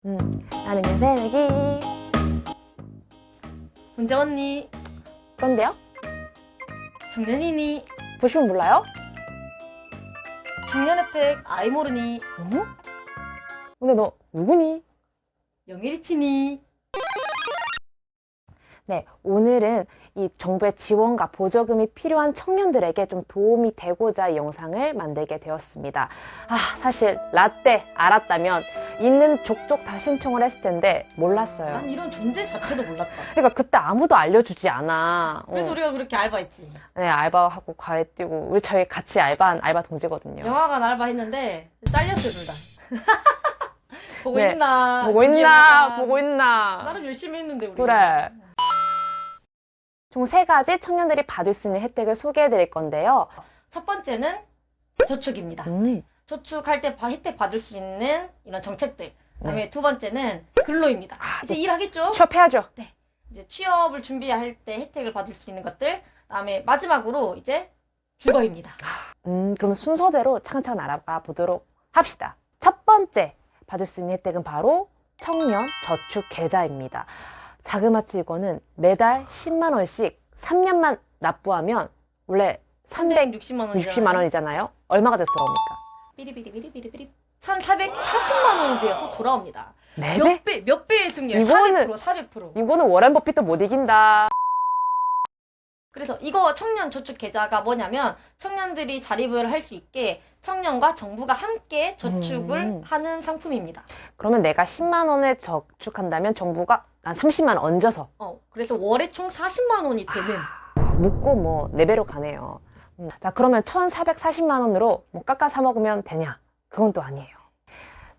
나는 새내기. 문재 언니, 그런데요? 청년이니, 보시면 몰라요? 청년 혜택 아이 모르니, 어? 근데 너 누구니? 영일이치니. 네, 오늘은 이 정부의 지원과 보조금이 필요한 청년들에게 좀 도움이 되고자 이 영상을 만들게 되었습니다. 사실 라떼 알았다면 있는 족족 다 신청을 했을 텐데 몰랐어요. 난 이런 존재 자체도 몰랐다. 그러니까 그때 아무도 알려주지 않아. 그래서 우리가 그렇게 알바했지. 네, 알바하고 과외 뛰고 우리 저희 같이 알바한 알바 동지거든요. 영화관 알바했는데 잘렸어요, 둘 다. 보고 네, 있나? 보고 있나? 보고 있나? 나름 열심히 했는데 우리. 그래. 총 3가지 청년들이 받을 수 있는 혜택을 소개해 드릴 건데요. 첫 번째는 저축입니다. 저축할 때 혜택 받을 수 있는 이런 정책들. 그다음에 두 번째는 근로입니다. 이제 일하겠죠? 취업해야죠. 네. 이제 취업을 준비할 때 혜택을 받을 수 있는 것들. 그다음에 마지막으로 이제 주거입니다. 그럼 순서대로 차근차근 알아봐 보도록 합시다. 첫 번째 받을 수 있는 혜택은 바로 청년 저축 계좌입니다. 자그마치 이거는 매달 10만 원씩 3년만 납부하면 원래 360만 원이잖아요. 얼마가 돼서 돌아옵니까? 삐리삐리삐리삐리삐리 1,440만 원이 되어서 돌아옵니다. 네 배? 몇 배의 승리야? 이거는- 400%. 이거는 워렌 버핏도 못 이긴다. 그래서 이거 청년 저축 계좌가 뭐냐면 청년들이 자립을 할 수 있게 청년과 정부가 함께 저축을 하는 상품입니다. 그러면 내가 10만 원을 저축한다면 정부가 난 30만 원 얹어서 그래서 월에 총 40만 원이 되는 묻고 뭐 4배로 가네요. 자, 그러면 1,440만 원으로 뭐 깎아 사 먹으면 되냐? 그건 또 아니에요.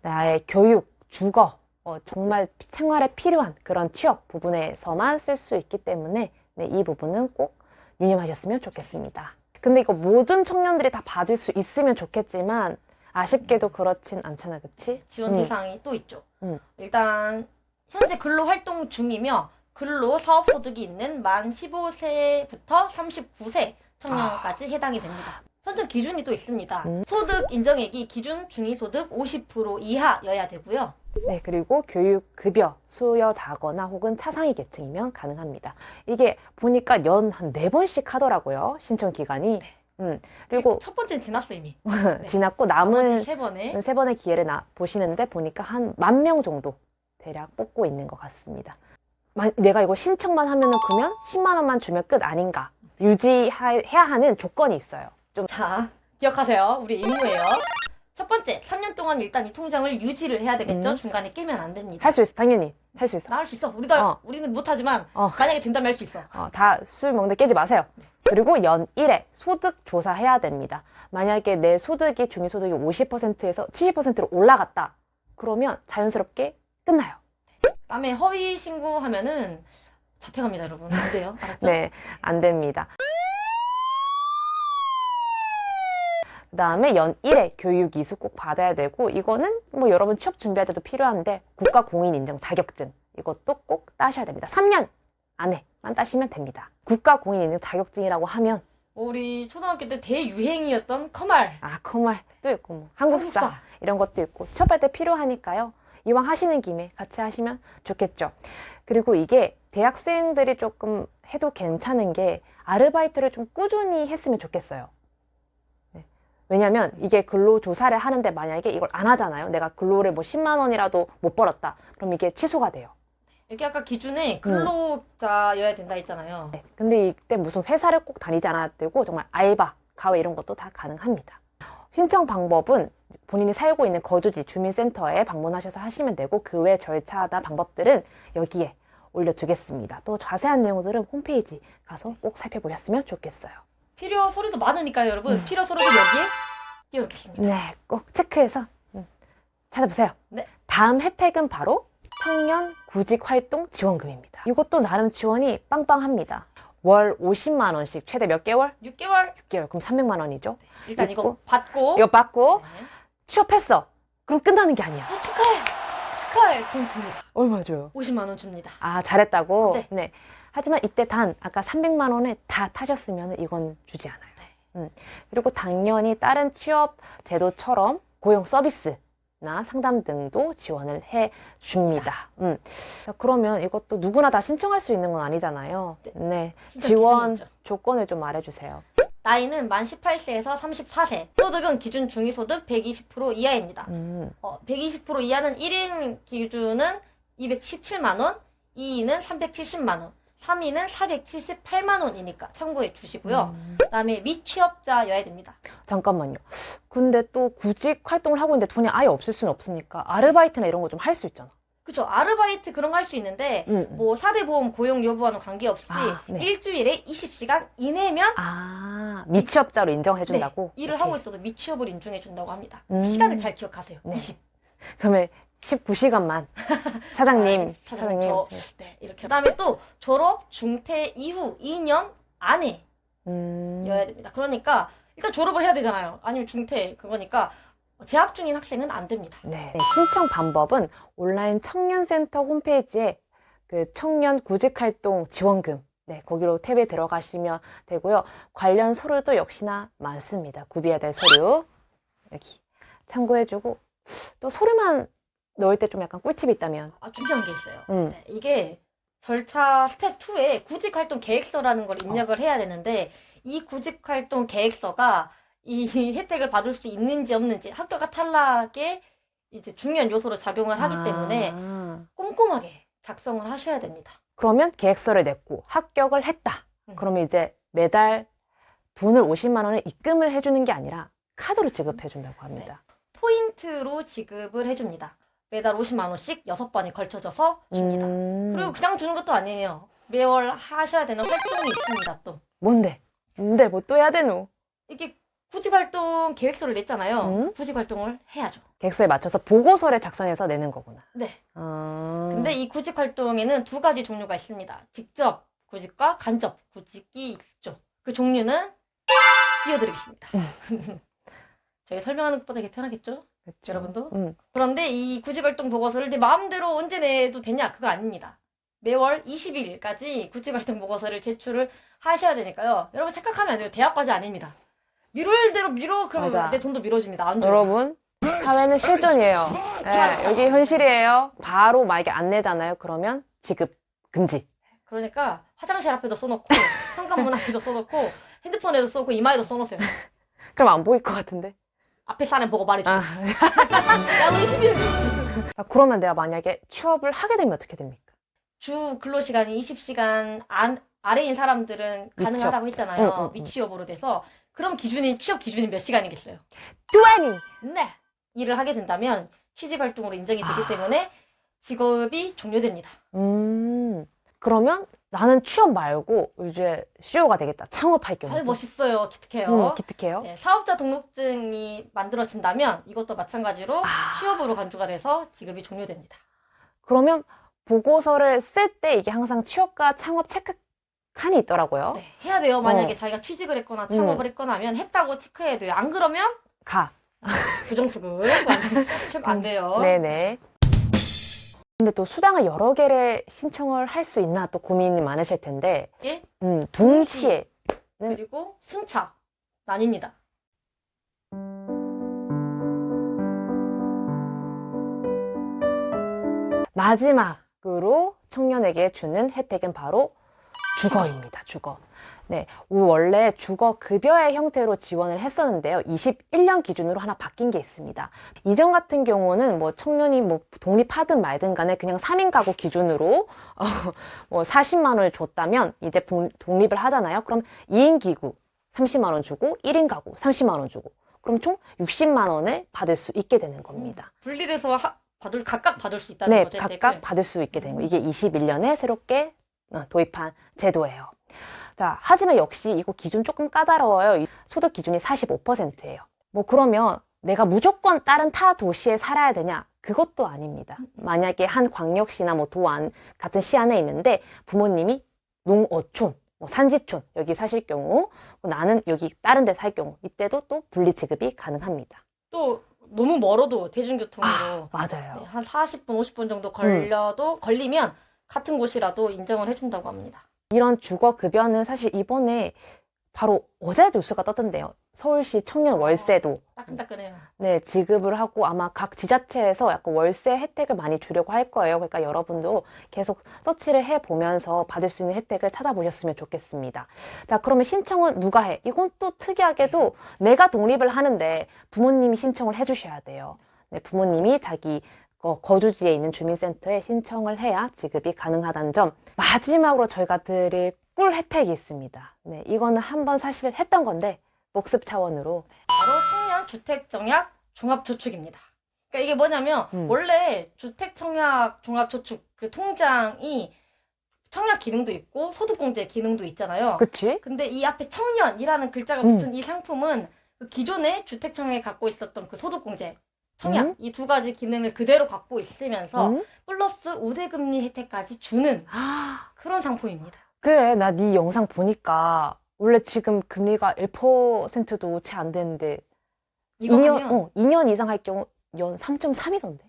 나의 교육, 주거, 정말 생활에 필요한 그런 취업 부분에서만 쓸 수 있기 때문에 네, 이 부분은 꼭 유념하셨으면 좋겠습니다. 근데 이거 모든 청년들이 다 받을 수 있으면 좋겠지만 아쉽게도 그렇진 않잖아, 그치? 지원 대상이 또 있죠. 음. 일단 현재 근로활동 중이며 근로 사업소득이 있는 만 15세부터 39세 청년까지 해당이 됩니다. 선정 기준이 또 있습니다. 소득 인정액이 기준 중위소득 50% 이하여야 되고요. 네, 그리고 교육급여 수여자거나 혹은 차상위 계층이면 가능합니다. 이게 보니까 연 한 4번씩 하더라고요, 신청 기간이. 그리고 첫 번째는 지났어 이미. 지났고 남은 세 번에 3번의 기회를 보시는데 보니까 한 10,000명 정도 대략 뽑고 있는 것 같습니다. 내가 이거 신청만 하면은 그러면 10만 원만 주면 끝 아닌가? 유지해야 하는 조건이 있어요. 자, 기억하세요. 우리 임무예요. 첫 번째, 3년 동안 일단 이 통장을 유지를 해야 되겠죠? 중간에 깨면 안 됩니다. 할 수 있어, 당연히. 할 수 있어. 나 할 수 있어. 우리는 못하지만 만약에 된다면 할 수 있어. 다 술 먹는데 깨지 마세요. 그리고 연 1회 소득 조사해야 됩니다. 만약에 내 소득이 중위소득이 50%에서 70%로 올라갔다. 그러면 자연스럽게 끝나요. 그다음에 허위 신고하면은 잡혀갑니다, 여러분. 안 돼요. 알았죠? 네, 안 됩니다. 그 다음에 연 1회 교육 이수 꼭 받아야 되고, 이거는 뭐 여러분 취업 준비할 때도 필요한데 국가 공인 인정 자격증 이것도 꼭 따셔야 됩니다. 3년 안에만 따시면 됩니다. 국가 공인 인정 자격증이라고 하면 우리 초등학교 때 대유행이었던 커말. 커말도 있고 뭐 한국사 이런 것도 있고 취업할 때 필요하니까요. 이왕 하시는 김에 같이 하시면 좋겠죠. 그리고 이게 대학생들이 조금 해도 괜찮은 게 아르바이트를 좀 꾸준히 했으면 좋겠어요. 왜냐면 이게 근로조사를 하는데 만약에 이걸 안 하잖아요. 내가 근로를 뭐 10만 원이라도 못 벌었다. 그럼 이게 취소가 돼요. 여기 아까 기준에 근로자여야 된다 했잖아요. 근데 이때 무슨 회사를 꼭 다니지 않아도 되고 정말 알바, 가외 이런 것도 다 가능합니다. 신청 방법은 본인이 살고 있는 거주지 주민센터에 방문하셔서 하시면 되고 그 외 절차나 방법들은 여기에 올려두겠습니다. 또 자세한 내용들은 홈페이지 가서 꼭 살펴보셨으면 좋겠어요. 필요 서류도 많으니까요, 여러분. 필요 서류도 여기에 띄워놓겠습니다. 네, 꼭 체크해서 찾아보세요. 네. 다음 혜택은 바로 청년 구직활동 지원금입니다. 이것도 나름 지원이 빵빵합니다. 월 50만 원씩 최대 몇 개월? 6개월. 6개월. 그럼 300만 원이죠. 일단 있고, 이거 받고. 이거 받고 네. 취업했어. 그럼 끝나는 게 아니야. 축하해. 축하해. 돈 줍니다. 얼마 줘요? 50만 원 줍니다. 잘했다고? 네. 하지만 이때 단 아까 300만 원을 다 타셨으면 이건 주지 않아요. 그리고 당연히 다른 취업 제도처럼 고용 서비스 상담이나 상담 등도 지원을 해 줍니다. 자, 그러면 이것도 누구나 다 신청할 수 있는 건 아니잖아요. 네. 지원 기준이 있죠. 조건을 좀 말해주세요. 나이는 만 18세에서 34세. 소득은 기준 중위소득 120% 이하입니다. 120% 이하는 1인 기준은 217만 원, 2인은 370만 원, 3인은 478만 원이니까 참고해 주시고요. 그다음에 미취업자여야 됩니다. 잠깐만요. 근데 또 구직 활동을 하고 있는데 돈이 아예 없을 수는 없으니까 아르바이트나 이런 거 좀 할 수 있잖아. 그쵸. 아르바이트 그런 거 할 수 있는데 뭐 4대 보험 고용 여부와는 관계없이 네. 일주일에 20시간 이내면 미취업자로 인정해 준다고? 네, 일을 오케이. 하고 있어도 미취업을 인정해 준다고 합니다. 음. 시간을 잘 기억하세요. 네. 20. 그러면 19시간만 사장님, 사장님 네, 이렇게. 그다음에 또 졸업 중퇴 이후 2년 안에여야 됩니다. 그러니까 일단 졸업을 해야 되잖아요. 아니면 중퇴 그거니까 재학 중인 학생은 안 됩니다. 네. 신청 방법은 온라인 청년센터 홈페이지에 그 청년 구직활동 지원금, 네, 거기로 탭에 들어가시면 되고요. 관련 서류도 역시나 많습니다. 구비해야 될 서류 여기 참고해주고, 또 서류만 넣을 때 좀 약간 꿀팁이 있다면. 중요한 게 있어요. 음. 네, 이게 절차 스텝 2에 구직활동 계획서라는 걸 입력을 해야 되는데 이 구직활동 계획서가 이 혜택을 받을 수 있는지 없는지 학교가 탈락의 이제 중요한 요소로 작용을 하기 때문에 꼼꼼하게 작성을 하셔야 됩니다. 그러면 계획서를 냈고 합격을 했다. 그러면 이제 매달 돈을 50만 원을 입금을 해주는 게 아니라 카드로 지급해준다고 합니다. 네. 포인트로 지급을 해줍니다. 매달 50만 원씩 6번이 걸쳐져서 줍니다. 그리고 그냥 주는 것도 아니에요. 매월 하셔야 되는 활동이 있습니다. 또 뭔데? 뭔데? 뭐 또 해야 되노? 이게 구직활동 계획서를 냈잖아요. 구직활동을 해야죠. 계획서에 맞춰서 보고서를 작성해서 내는 거구나. 네. 근데 이 구직활동에는 2가지 종류가 있습니다. 직접 구직과 간접 구직이 있죠. 그 종류는 띄워드리겠습니다. 저희 설명하는 것보다 이게 편하겠죠? 그렇죠. 여러분도? 그런데 이 구직활동 보고서를 내 마음대로 언제 내도 되냐? 그거 아닙니다. 매월 20일까지 구직활동 보고서를 제출을 하셔야 되니까요. 여러분 착각하면 안 돼요. 대학까지 아닙니다. 미룰 대로 미뤄 그러면 맞아. 내 돈도 미뤄집니다. 안 줘요. 여러분, 사회는 실존이에요. 네, 여기 현실이에요. 바로 만약에 안 내잖아요. 그러면 지급 금지. 그러니까 화장실 앞에도 써놓고 현관문 앞에도 써놓고 핸드폰에도 써놓고 이마에도 써놓으세요. 그럼 안 보일 것 같은데. 앞에 사람 보고 말해줘. 야, 너 20일. 그러면 내가 만약에 취업을 하게 되면 어떻게 됩니까? 주 근로시간이 20시간 아래인 사람들은 가능하다고 했잖아요. 미취업으로 돼서. 그럼 취업 기준이 몇 시간이겠어요? 20! 네. 일을 하게 된다면 취직활동으로 인정이 되기 때문에 직업이 종료됩니다. 그러면 나는 취업 말고 이제 CEO가 되겠다. 창업할 경우. 아유, 멋있어요. 기특해요. 기특해요. 네, 사업자 등록증이 만들어진다면 이것도 마찬가지로 취업으로 간주가 돼서 직업이 종료됩니다. 그러면 보고서를 쓸 때 이게 항상 취업과 창업 체크칸이 있더라고요. 네, 해야 돼요. 만약에 자기가 취직을 했거나 창업을 했거나 하면 했다고 체크해야 돼요. 안 그러면 가. 부정수급 안 돼요. 네네. 근데 또 수당을 여러 개를 신청을 할 수 있나 또 고민이 많으실 텐데, 예? 동시에. 그리고 순차 나뉩니다. 마지막으로 청년에게 주는 혜택은 바로 주거입니다. 주거. 네, 원래 주거 급여의 형태로 지원을 했었는데요. 21년 기준으로 하나 바뀐 게 있습니다. 이전 같은 경우는 뭐 청년이 뭐 독립하든 말든 간에 그냥 3인 가구 기준으로 뭐 40만 원을 줬다면 이제 독립을 하잖아요. 그럼 2인 기구 30만 원 주고 1인 가구 30만 원 주고 그럼 총 60만 원을 받을 수 있게 되는 겁니다. 분리돼서 각각 받을 수 있다는 네, 거죠. 각각 혜택을. 받을 수 있게 되는 거. 이게 21년에 새롭게 도입한 제도예요. 자, 하지만 역시 이거 기준 조금 까다로워요. 소득 기준이 45%예요. 뭐 그러면 내가 무조건 다른 타 도시에 살아야 되냐? 그것도 아닙니다. 만약에 한 광역시나 뭐 도안 같은 시 안에 있는데 부모님이 농어촌, 뭐 산지촌 여기 사실 경우 나는 여기 다른 데 살 경우 이때도 또 분리 지급이 가능합니다. 또 너무 멀어도 대중교통으로 맞아요. 네, 한 40분, 50분 정도 걸리면 같은 곳이라도 인정을 해준다고 합니다. 이런 주거급여는 사실 이번에 바로 어제 뉴스가 떴던데요. 서울시 청년 월세도 따끈따끈해요. 네, 지급을 하고 아마 각 지자체에서 약간 월세 혜택을 많이 주려고 할 거예요. 그러니까 여러분도 계속 서치를 해보면서 받을 수 있는 혜택을 찾아보셨으면 좋겠습니다. 자, 그러면 신청은 누가 해? 이건 또 특이하게도 내가 독립을 하는데 부모님이 신청을 해주셔야 돼요. 네, 부모님이 자기 거주지에 있는 주민센터에 신청을 해야 지급이 가능하다는 점. 마지막으로 저희가 드릴 꿀 혜택이 있습니다. 네, 이거는 한번 사실 했던 건데 복습 차원으로 바로 청년 주택 청약 종합저축입니다. 그러니까 이게 뭐냐면 원래 주택 청약 종합저축 그 통장이 청약 기능도 있고 소득공제 기능도 있잖아요. 그치? 근데 이 앞에 청년이라는 글자가 붙은 이 상품은 그 기존에 주택 청약에 갖고 있었던 그 소득공제 청약 이 두 가지 기능을 그대로 갖고 있으면서 플러스 우대금리 혜택까지 주는 그런 상품입니다. 그래, 나 네 영상 보니까 원래 지금 금리가 1%도 채 안 되는데 이거 2년 이상 할 경우 연 3.3이던데.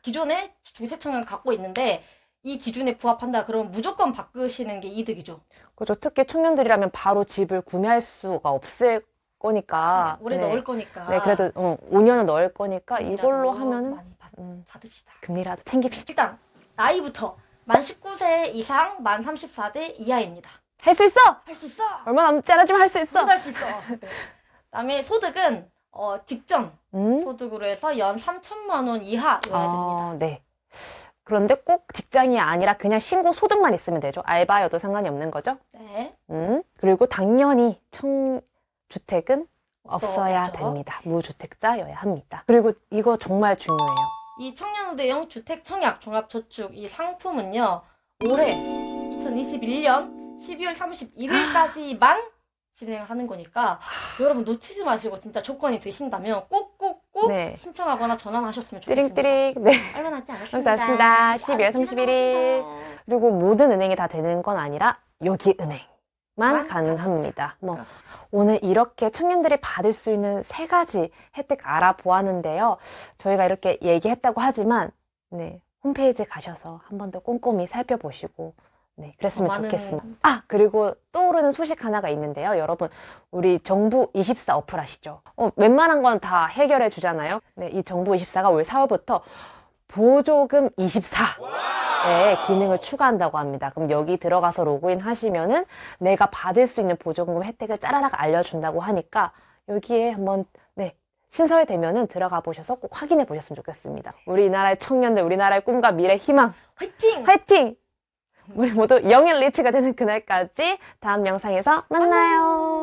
기존에 주택 청약을 갖고 있는데 이 기준에 부합한다 그러면 무조건 바꾸시는 게 이득이죠. 그죠. 특히 청년들이라면 바로 집을 구매할 수가 없을 거니까. 오래 넣을 거니까. 네, 그래도 5년은 넣을 거니까 이걸로 금리라도 하면은 많이 받읍시다. 금리라도 챙깁시다. 일단 나이부터 만 19세 이상, 만 34대 이하입니다. 할 수 있어! 할 수 있어! 얼마 남지 않았지만 할 수 있어! 할수 있어. 네. 그다음에 소득은 직전 소득으로 해서 연 3천만 원 이하여야 됩니다. 네. 그런데 꼭 직장이 아니라 그냥 신고 소득만 있으면 되죠. 알바여도 상관이 없는 거죠. 네. 그리고 당연히 청주택은 없어야 없어야죠. 됩니다. 무주택자여야 합니다. 그리고 이거 정말 중요해요. 이 청년우대형 주택 청약 종합저축 이 상품은요. 올해 2021년 12월 31일까지만 진행하는 거니까 여러분 놓치지 마시고 진짜 조건이 되신다면 꼭꼭꼭 네. 신청하거나 전화하셨으면 좋겠습니다. 띠링띠링. 네. 얼마 남지 않았습니다. 감사합니다. 12월 31일. 그리고 모든 은행이 다 되는 건 아니라 여기 은행만 가능합니다. 오늘 이렇게 청년들이 받을 수 있는 3가지 혜택 알아보았는데요. 저희가 이렇게 얘기했다고 하지만 네, 홈페이지에 가셔서 한 번 더 꼼꼼히 살펴보시고 네, 그랬으면 좋겠습니다. 그리고 떠오르는 소식 하나가 있는데요. 여러분, 우리 정부24 어플 아시죠? 웬만한 건 다 해결해 주잖아요. 네, 이 정부24가 올 4월부터 보조금 24의 기능을 추가한다고 합니다. 그럼 여기 들어가서 로그인 하시면은 내가 받을 수 있는 보조금 혜택을 짜라락 알려준다고 하니까 여기에 한번 신설이 되면은 들어가 보셔서 꼭 확인해 보셨으면 좋겠습니다. 우리나라의 청년들, 우리나라의 꿈과 미래 희망 화이팅! 화이팅! 우리 모두 영일 리치가 되는 그날까지 다음 영상에서 만나요.